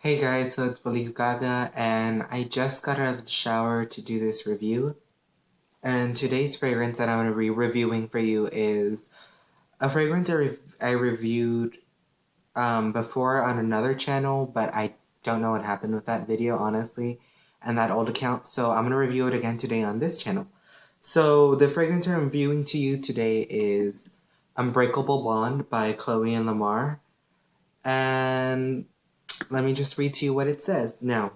Hey guys, so it's Believe Gaga, and I just got out of the shower to do this review. And today's fragrance that I'm going to be reviewing for you is a fragrance I reviewed before on another channel, but I don't know what happened with that video, honestly, and that old account. So I'm going to review it again today on this channel. So the fragrance I'm reviewing to you today is Unbreakable Bond by Khloé and Lamar. And let me just read to you what it says. Now,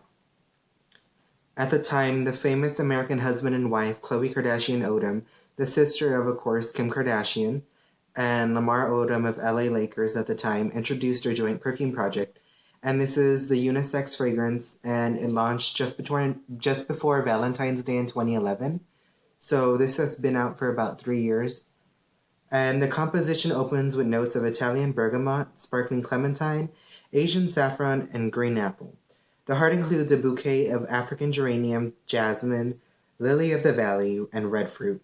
at the time, the famous American husband and wife, Khloé Kardashian Odom, the sister of course, Kim Kardashian, and Lamar Odom of LA Lakers at the time, introduced their joint perfume project. And this is the unisex fragrance, and it launched just before Valentine's Day in 2011. So this has been out for about 3 years. And the composition opens with notes of Italian bergamot, sparkling clementine, Asian saffron, and green apple. The heart includes a bouquet of African geranium, jasmine, lily of the valley, and red fruit,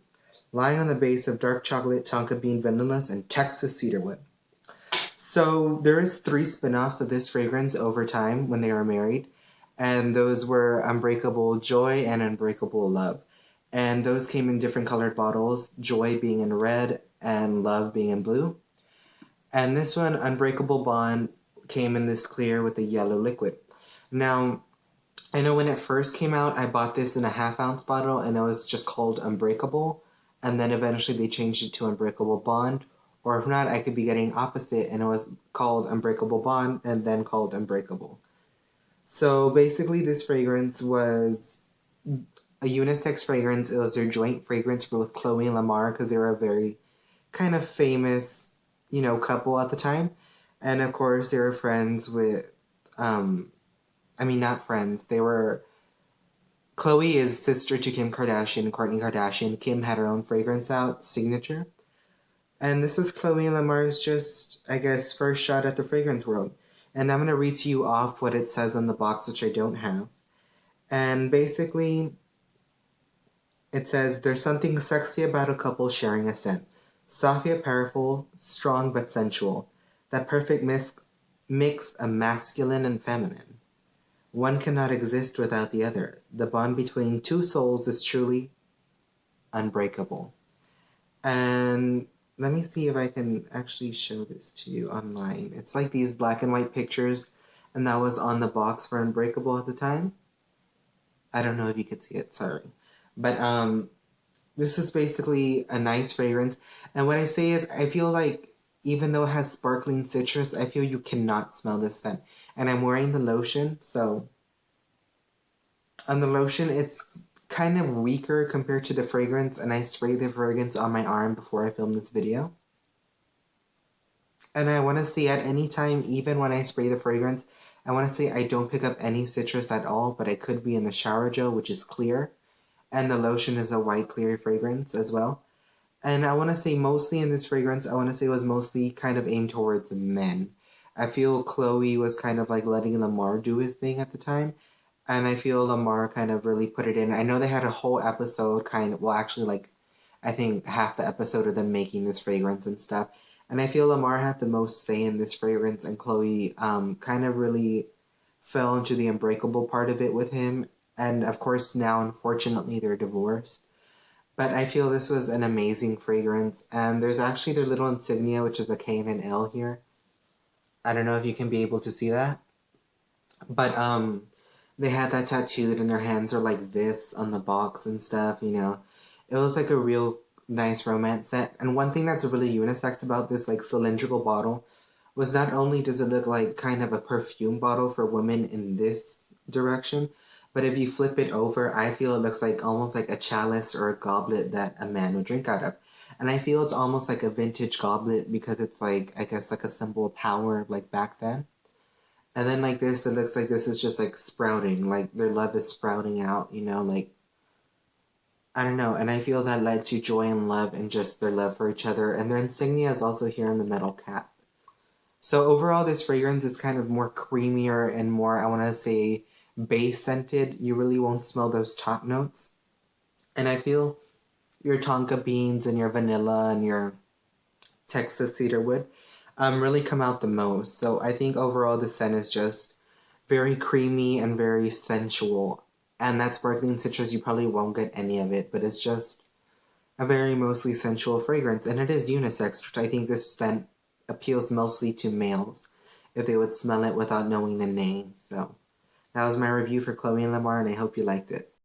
lying on the base of dark chocolate, tonka bean vanillas, and Texas cedarwood. So there is 3 spin-offs of this fragrance over time when they were married, and those were Unbreakable Joy and Unbreakable Love. And those came in different colored bottles, Joy being in red and Love being in blue. And this one, Unbreakable Bond, came in this clear with a yellow liquid. Now, I know when it first came out, I bought this in a half-ounce bottle, and it was just called Unbreakable, and then eventually they changed it to Unbreakable Bond, or if not, I could be getting opposite, and it was called Unbreakable Bond, and then called Unbreakable. So basically, this fragrance was a unisex fragrance. It was their joint fragrance with Khloé and Lamar, because they were a very kind of famous, couple at the time. And of course, they were friends with, not friends, they were Khloé is sister to Kim Kardashian and Kourtney Kardashian. Kim had her own fragrance out, Signature. And this was Khloé and Lamar's just, I guess, first shot at the fragrance world. And I'm going to read to you off what it says on the box, which I don't have. And basically, it says, there's something sexy about a couple sharing a scent. Soft yet powerful, strong but sensual. That perfect mix of masculine and feminine. One cannot exist without the other. The bond between two souls is truly unbreakable. And let me see if I can actually show this to you online. It's like these black and white pictures, and that was on the box for Unbreakable at the time. I don't know if you could see it, sorry. But this is basically a nice fragrance. And what I say is, I feel like even though it has sparkling citrus, I feel you cannot smell this scent. And I'm wearing the lotion, so on the lotion, it's kind of weaker compared to the fragrance, and I sprayed the fragrance on my arm before I filmed this video. And I want to say at any time, even when I spray the fragrance, I want to say I don't pick up any citrus at all, but I could be in the shower gel, which is clear. And the lotion is a white clear fragrance as well. And I want to say mostly in this fragrance, I want to say it was mostly kind of aimed towards men. I feel Khloé was kind of like letting Lamar do his thing at the time. And I feel Lamar kind of really put it in. I know they had a whole episode well, actually, like, I think half the episode of them making this fragrance and stuff. And I feel Lamar had the most say in this fragrance, and Khloé kind of really fell into the unbreakable part of it with him. And of course, now, unfortunately, they're divorced. But I feel this was an amazing fragrance. And there's actually their little insignia, which is a K and an L here. I don't know if you can be able to see that. But they had that tattooed and their hands are like this on the box and stuff. It was like a real nice romance set. And one thing that's really unisex about this like cylindrical bottle was not only does it look like kind of a perfume bottle for women in this direction, but if you flip it over, I feel it looks like almost like a chalice or a goblet that a man would drink out of. And I feel it's almost like a vintage goblet because it's like, I guess, like a symbol of power like back then. And then like this, it looks like this is just like sprouting, like their love is sprouting out, like, I don't know. And I feel that led to joy and love and just their love for each other. And their insignia is also here in the metal cap. So overall, this fragrance is kind of more creamier and more, I want to say, base scented. You really won't smell those top notes. And I feel your tonka beans and your vanilla and your Texas cedarwood really come out the most. So I think overall the scent is just very creamy and very sensual. And that sparkling citrus, you probably won't get any of it, but it's just a very mostly sensual fragrance. And it is unisex, which I think this scent appeals mostly to males if they would smell it without knowing the name. So that was my review for Khloé and Lamar, and I hope you liked it.